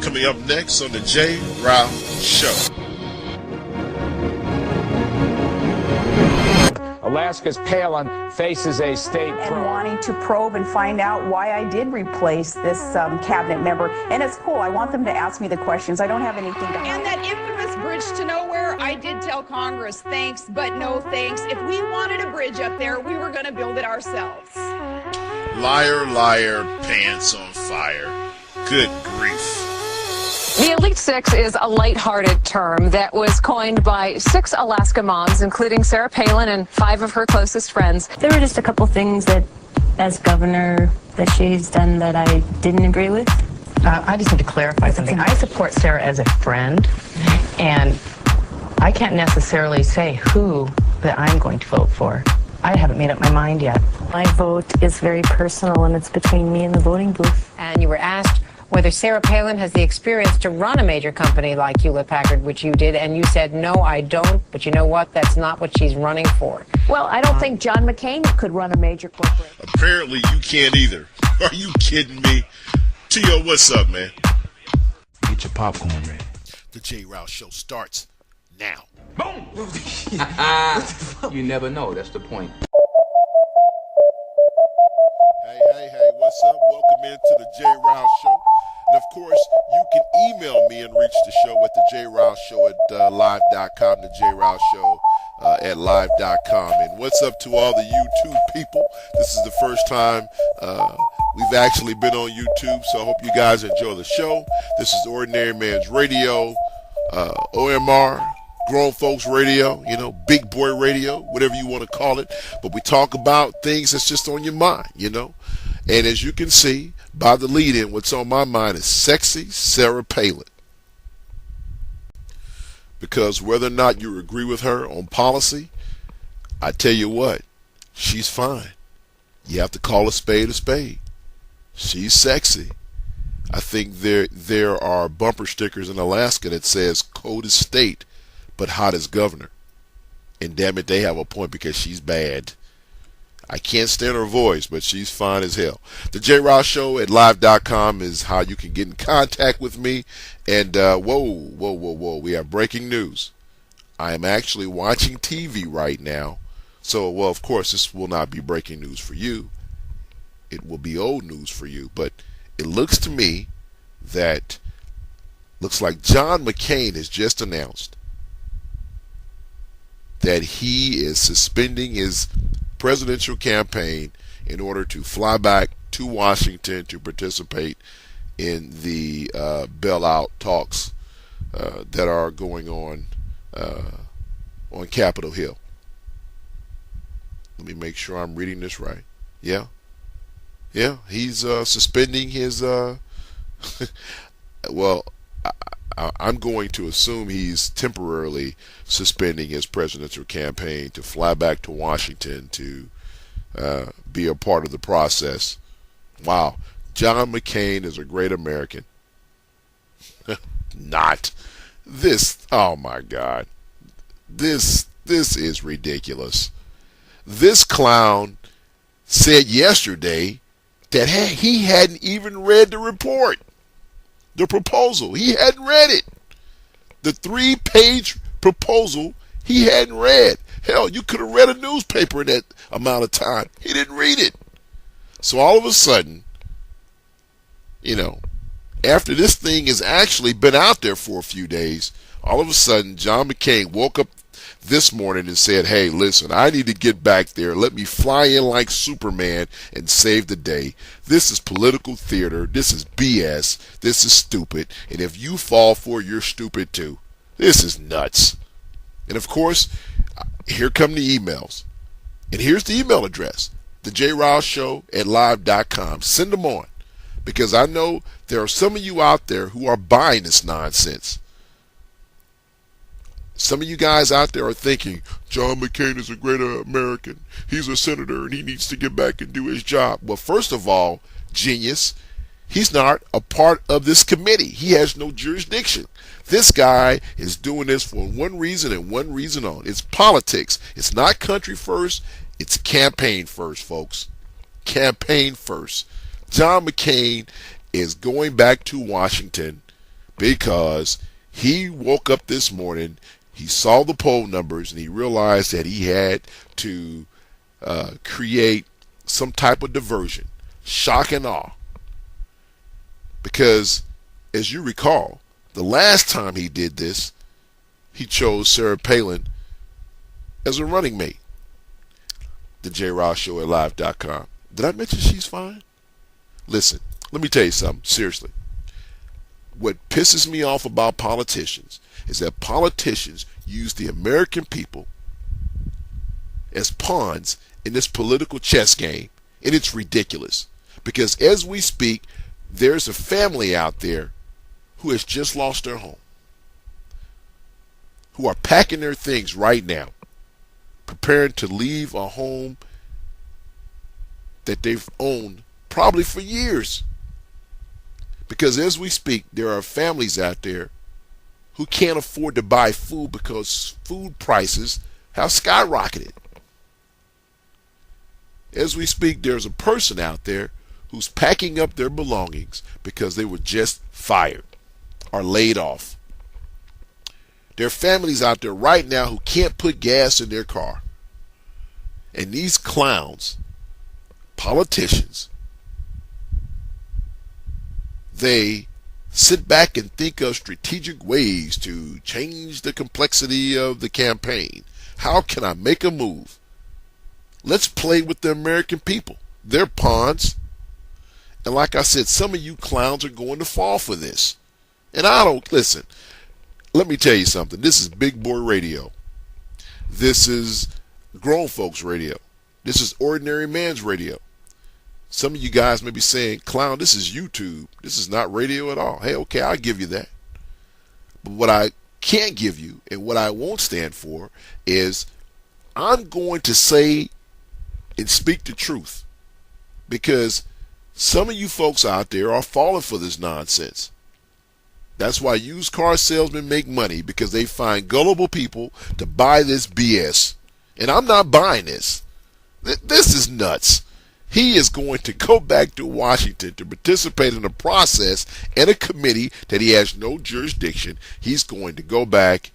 Coming up next on the J. Rao Show. Alaska's Palin faces a state and wanting to probe and find out why I did replace this cabinet member. And it's cool. I want them to ask me the questions. I don't have anything to hide. And that infamous bridge to nowhere, I did tell Congress, thanks, but no thanks. If we wanted a bridge up there, we were going to build it ourselves. Liar, liar, pants on fire. Good grief. The Elite Six is a lighthearted term that was coined by 6 Alaska moms, including Sarah Palin and 5 of her closest friends. There were just a couple things that, as governor, that she's done that I didn't agree with. I just need to clarify something. I support Sarah as a friend, and I can't necessarily say who that I'm going to vote for. I haven't made up my mind yet. My vote is very personal, and it's between me and the voting booth. And you were asked whether Sarah Palin has the experience to run a major company like Hewlett-Packard, which you did, and you said, no, I don't, but you know what? That's not what she's running for. Well, I don't think John McCain could run a major corporation. Apparently you can't either. Are you kidding me? Tio, what's up, man? Get your popcorn ready. The J. Rao Show starts now. Boom! You never know. That's the point. Hey, what's up? Welcome into the J. Rao Show. And of course, you can email me and reach the show at the J. Rao Show at live.com, the J. Rao Show at live.com. And what's up to all the YouTube people? This is the first time we've actually been on YouTube, so I hope you guys enjoy the show. This is Ordinary Man's Radio, OMR, Grown Folks Radio, you know, Big Boy Radio, whatever you want to call it. But we talk about things that's just on your mind, you know. And as you can see by the lead-in, what's on my mind is sexy Sarah Palin. Because whether or not you agree with her on policy, I tell you what, she's fine. You have to call a spade a spade. She's sexy. I think there are bumper stickers in Alaska that says cold as state, but hot as governor. And damn it, they have a point because she's bad. I can't stand her voice, but she's fine as hell. The J. Rao Show at live.com is how you can get in contact with me. And whoa, we have breaking news. I am actually watching TV right now. So, well, of course, this will not be breaking news for you. It will be old news for you. But it looks to me that looks like John McCain has just announced that he is suspending his presidential campaign in order to fly back to Washington to participate in the bailout talks that are going on Capitol Hill. Let me make sure I'm reading this right. Yeah, he's suspending his well, I'm going to assume he's temporarily suspending his presidential campaign to fly back to Washington to be a part of the process. Wow. John McCain is a great American. Not. This, oh my God. This is ridiculous. This clown said yesterday that he hadn't even read the report. The proposal. He hadn't read it. The 3-page proposal he hadn't read. Hell, you could have read a newspaper in that amount of time. He didn't read it. So all of a sudden, you know, after this thing has actually been out there for a few days, all of a sudden John McCain woke up this morning and said, hey, listen, I need to get back there. Let me fly in like Superman and save the day. This is political theater. This is BS. This is stupid. And if you fall for it, you're stupid too. This is nuts. And of course, here come the emails. And here's the email address, the JRowshow at live.com. Send them on. Because I know there are some of you out there who are buying this nonsense. Some of you guys out there are thinking, John McCain is a great American. He's a senator and he needs to get back and do his job. Well, first of all, genius, he's not a part of this committee. He has no jurisdiction. This guy is doing this for one reason and one reason only. It's politics. It's not country first. It's campaign first, folks. Campaign first. John McCain is going back to Washington because he woke up this morning, he saw the poll numbers, and he realized that he had to create some type of diversion, shock and awe. Because, as you recall, the last time he did this, he chose Sarah Palin as a running mate. The JRoss Show at live.com. Did I mention she's fine? Listen, let me tell you something, seriously. What pisses me off about politicians is that politicians use the American people as pawns in this political chess game, and it's ridiculous. Because as we speak, there's a family out there who has just lost their home, who are packing their things right now, preparing to leave a home that they've owned probably for years. Because as we speak, there are families out there who can't afford to buy food because food prices have skyrocketed. As we speak, there's a person out there who's packing up their belongings because they were just fired or laid off. There are families out there right now who can't put gas in their car. And these clowns, politicians, they sit back and think of strategic ways to change the complexity of the campaign. How can I make a move? Let's play with the American people. They're pawns. And like I said, some of you clowns are going to fall for this. And I don't, listen, let me tell you something. This is big boy radio. This is grown folks radio. This is ordinary man's radio. Some of you guys may be saying, clown, this is YouTube. This is not radio at all. Hey, okay, I'll give you that. But what I can't give you and what I won't stand for is I'm going to say and speak the truth. Because some of you folks out there are falling for this nonsense. That's why used car salesmen make money, because they find gullible people to buy this BS. And I'm not buying this. This is nuts. He is going to go back to Washington to participate in a process and a committee that he has no jurisdiction. He's going to go back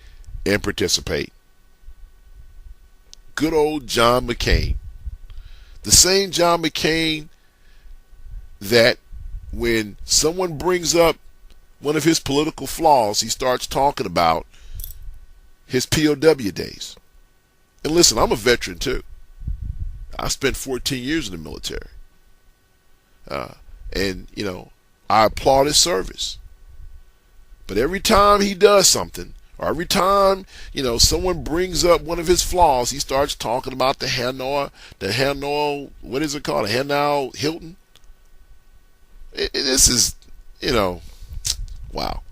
and participate. Good old John McCain. The same John McCain that when someone brings up one of his political flaws, he starts talking about his POW days. And listen, I'm a veteran too. I spent 14 years in the military. And, you know, I applaud his service. But every time he does something, or every time, you know, someone brings up one of his flaws, he starts talking about the Hanoi, what is it called? The Hanoi Hilton. This is, you know, wow.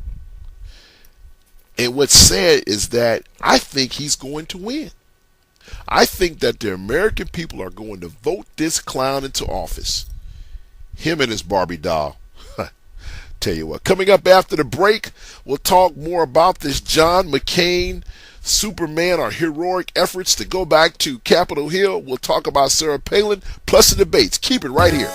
And what's sad is that I think he's going to win. I think that the American people are going to vote this clown into office. Him and his Barbie doll. Tell you what, coming up after the break, we'll talk more about this John McCain Superman, our heroic efforts to go back to Capitol Hill. We'll talk about Sarah Palin, plus the debates. Keep it right here.